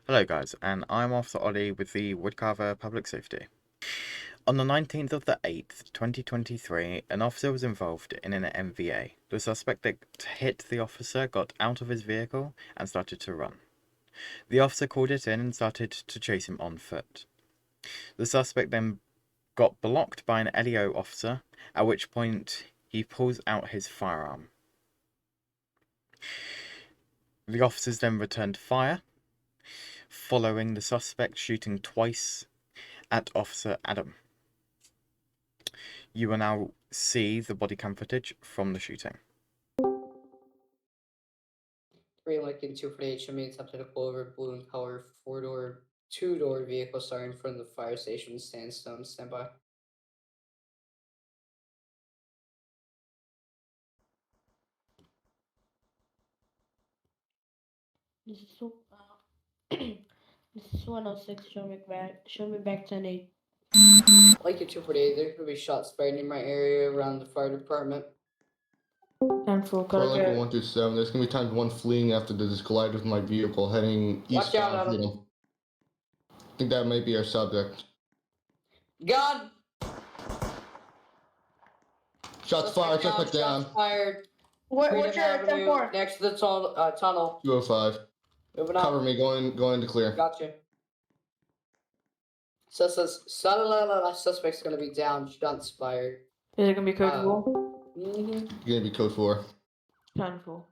Hello guys, and I'm Officer Ollie with the Woodcarver Public Safety. On the 19th of the 8th, 2023, an officer was involved in an MVA. The suspect that hit the officer got out of his vehicle and started to run. The officer called it in and started to chase him on foot. The suspect then got blocked by an LEO officer, at which point he pulls out his firearm. The officers then returned fire, following the suspect shooting twice at Officer Adam. You will now see the body cam footage from the shooting. 3 Lincoln 248, show me attempted to pull over blue and color 2-door vehicle starting in front of the fire station Sandstone. Stand by. This is so, this is 106. Show me back 10-8. Lincoln 248, there could be shots fired in my area around the fire department. 10-4, For color Lincoln red. 127, there's gonna be times one fleeing after this collided with my vehicle heading Watch out, eastbound. Adam. I think that may be our subject. God! Shots fired, suspect down. Shots fired. What's Freedom your Avenue, 10-4? next to the tunnel. 205. Moving Cover on. me, going to clear. Gotcha. Suspect's gonna be down. Shots fired. Is it gonna be code 4? Mm-hmm. Gonna be code 4. 10-4.